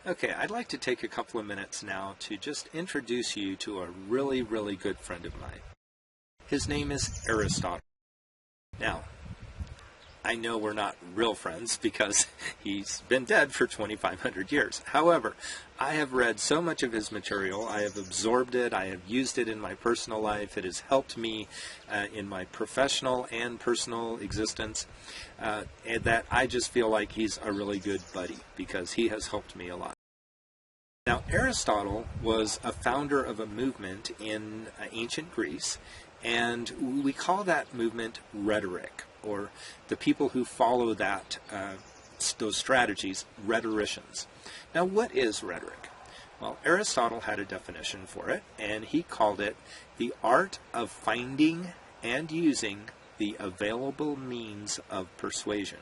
Okay, I'd like to take a couple of minutes now to just introduce you to a really, really good friend of mine. His name is Aristotle. Now, I know we're not real friends because he's been dead for 2,500 years. However, I have read so much of his material, I have absorbed it, I have used it in my personal life, it has helped me in my professional and personal existence, and that I just feel like he's a really good buddy because he has helped me a lot. Now, Aristotle was a founder of a movement in ancient Greece, and we call that movement rhetoric, or the people who follow that those strategies, rhetoricians. Now, what is rhetoric? Well, Aristotle had a definition for it, and he called it the art of finding and using the available means of persuasion.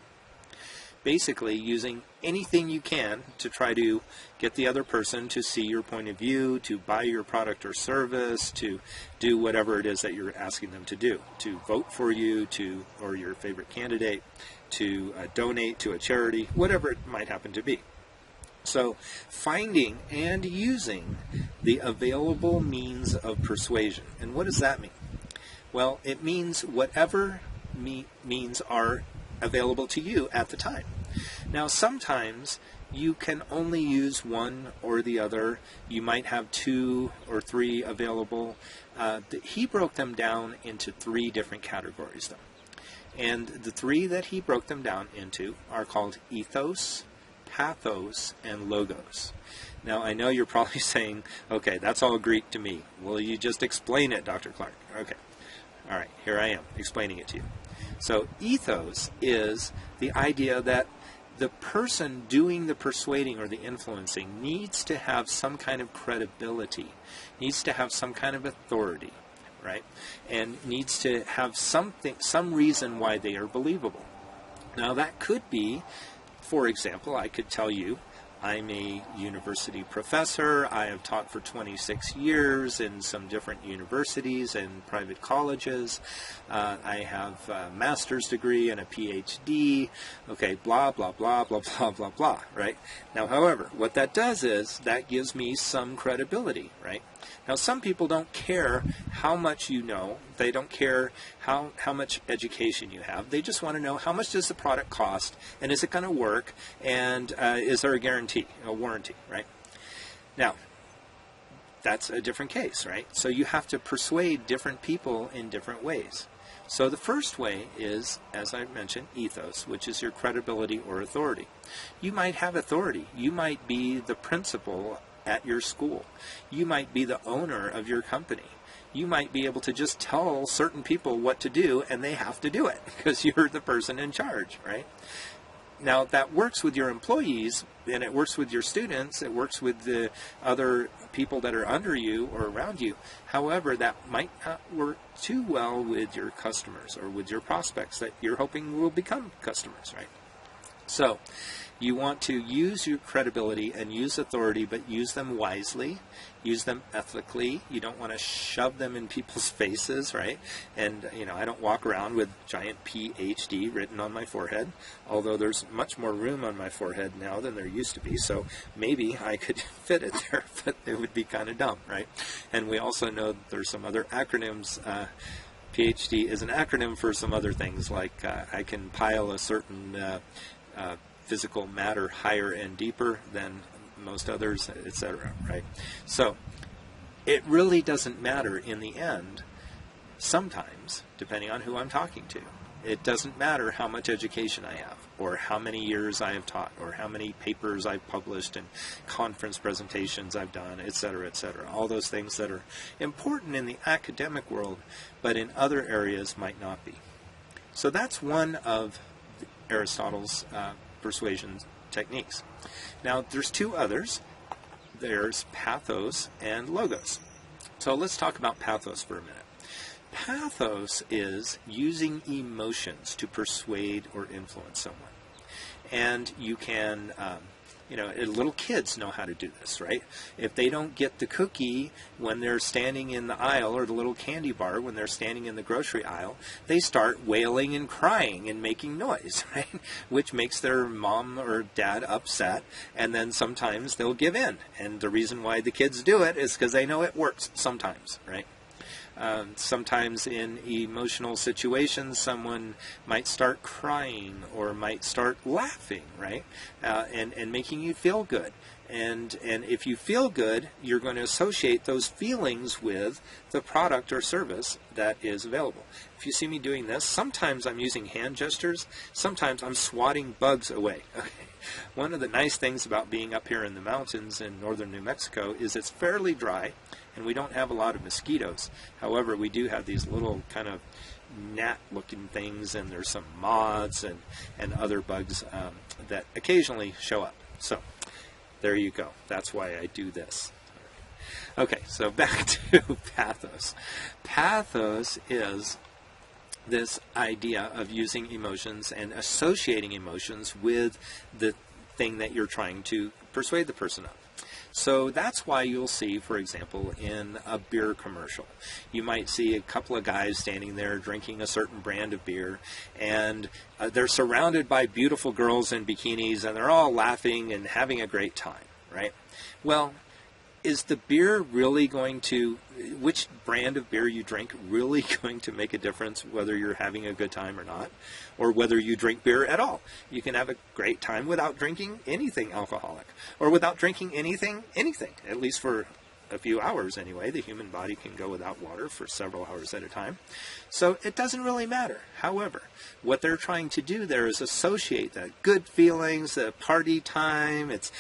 Basically, using anything you can to try to get the other person to see your point of view, to buy your product or service, to do whatever it is that you're asking them to do, to vote for you, or your favorite candidate, to donate to a charity, whatever it might happen to be. So, finding and using the available means of persuasion. And what does that mean? Well, it means whatever means are available to you at the time. Now, sometimes you can only use one or the other. You might have 2 or 3 available. He broke them down into 3 different categories, though. And the 3 that he broke them down into are called ethos, pathos, and logos. Now, I know you're probably saying, okay, that's all Greek to me. Will you just explain it, Dr. Clark? Okay. All right, here I am explaining it to you. So ethos is the idea that the person doing the persuading or the influencing needs to have some kind of credibility, needs to have some kind of authority, right? And needs to have some reason why they are believable. Now that could be, for example, I could tell you, I'm a university professor. I have taught for 26 years in some different universities and private colleges. I have a master's degree and a PhD. Okay, blah, blah, blah, blah, blah, blah, blah, right? Now, however, what that does is that gives me some credibility, right? Now, some people don't care how much you know. They don't care how much education you have. They just want to know how much does the product cost, and is it going to work, and is there a guarantee, a warranty, right? Now, that's a different case, right? So you have to persuade different people in different ways. So the first way is, as I mentioned, ethos, which is your credibility or authority. You might have authority. You might be the principal at your school. You might be the owner of your company. You might be able to just tell certain people what to do, and they have to do it because you're the person in charge, right? Now, that works with your employees, and it works with your students, it works with the other people that are under you or around you. However, that might not work too well with your customers or with your prospects that you're hoping will become customers, right? So, you want to use your credibility and use authority, but use them wisely, use them ethically. You don't want to shove them in people's faces, right? And, I don't walk around with giant PhD written on my forehead, although there's much more room on my forehead now than there used to be, so maybe I could fit it there, but it would be kind of dumb, right? And we also know that there's some other acronyms. PhD is an acronym for some other things, like I can pile a certain physical matter higher and deeper than most others, etc., right? So it really doesn't matter in the end, sometimes, depending on who I'm talking to. It doesn't matter how much education I have, or how many years I have taught, or how many papers I've published and conference presentations I've done, etc., etc. All those things that are important in the academic world, but in other areas might not be. So that's one of Aristotle's persuasion techniques. Now, there's 2 others. There's pathos and logos. So let's talk about pathos for a minute. Pathos is using emotions to persuade or influence someone. And you can little kids know how to do this, right? If they don't get the cookie when they're standing in the aisle, or the little candy bar when they're standing in the grocery aisle, they start wailing and crying and making noise, right? Which makes their mom or dad upset, and then sometimes they'll give in. And the reason why the kids do it is because they know it works sometimes, right? Sometimes in emotional situations, someone might start crying or might start laughing, right? And making you feel good. And if you feel good, you're going to associate those feelings with the product or service that is available. If you see me doing this, sometimes I'm using hand gestures, sometimes I'm swatting bugs away. Okay. One of the nice things about being up here in the mountains in northern New Mexico is it's fairly dry, and we don't have a lot of mosquitoes. However, we do have these little kind of gnat-looking things, and there's some moths and other bugs that occasionally show up. So there you go. That's why I do this. Okay, so back to pathos. Pathos is this idea of using emotions and associating emotions with the thing that you're trying to persuade the person of. So that's why you'll see, for example, in a beer commercial, you might see a couple of guys standing there drinking a certain brand of beer, and they're surrounded by beautiful girls in bikinis, and they're all laughing and having a great time, right? Well, is the beer really going to, which brand of beer you drink really going to make a difference whether you're having a good time or not, or whether you drink beer at all? You can have a great time without drinking anything alcoholic, or without drinking anything, at least for a few hours anyway. The human body can go without water for several hours at a time. So it doesn't really matter. However, what they're trying to do there is associate the good feelings, the party time. It's,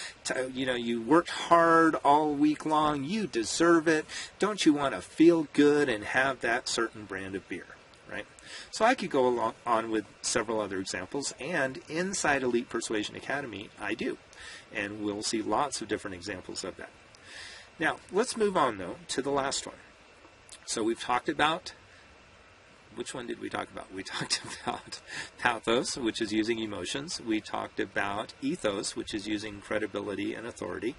you worked hard all week long. You deserve it. Don't you want to feel good and have that certain brand of beer, right? So I could go on with several other examples, and inside Elite Persuasion Academy, I do. And we'll see lots of different examples of that. Now, let's move on, though, to the last one. So we've talked about, which one did we talk about? We talked about pathos, which is using emotions. We talked about ethos, which is using credibility and authority.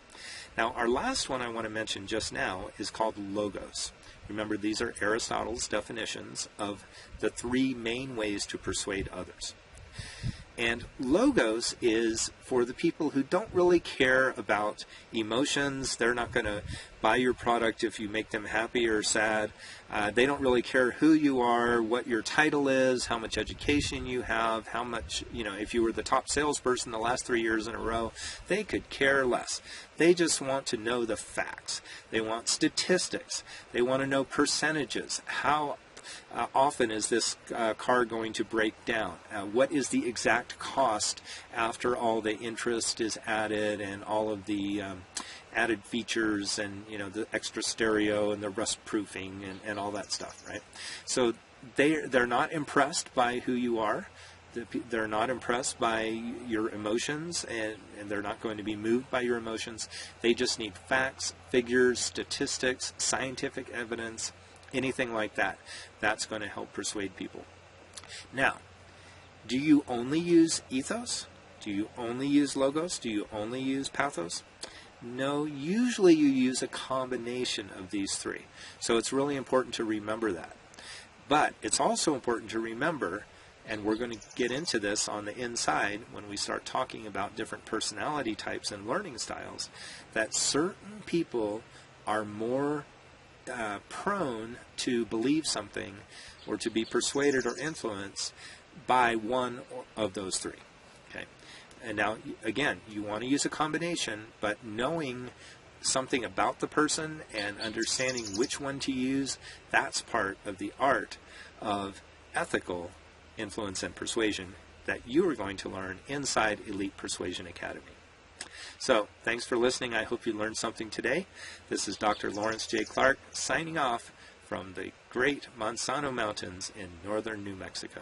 Now, our last one I want to mention just now is called logos. Remember, these are Aristotle's definitions of the three main ways to persuade others. And logos is for the people who don't really care about emotions. They're not going to buy your product if you make them happy or sad. They don't really care who you are, what your title is, how much education you have, how much, if you were the top salesperson the last 3 years in a row, they could care less. They just want to know the facts. They want statistics. They want to know percentages. How often is this car going to break down? What is the exact cost after all the interest is added and all of the added features and the extra stereo and the rust proofing and all that stuff, right? So they're not impressed by who you are. They're not impressed by your emotions, and they're not going to be moved by your emotions. They just need facts, figures, statistics, scientific evidence, anything like that. That's going to help persuade people. Now, do you only use ethos? Do you only use logos? Do you only use pathos? No, usually you use a combination of these three. So it's really important to remember that. But it's also important to remember, and we're going to get into this on the inside when we start talking about different personality types and learning styles, that certain people are more prone to believe something or to be persuaded or influenced by one of those three. Okay, and now again, you want to use a combination, but knowing something about the person and understanding which one to use, that's part of the art of ethical influence and persuasion that you are going to learn inside Elite Persuasion Academy. So, thanks for listening. I hope you learned something today. This is Dr. Lawrence J. Clark signing off from the great Monsanto Mountains in northern New Mexico.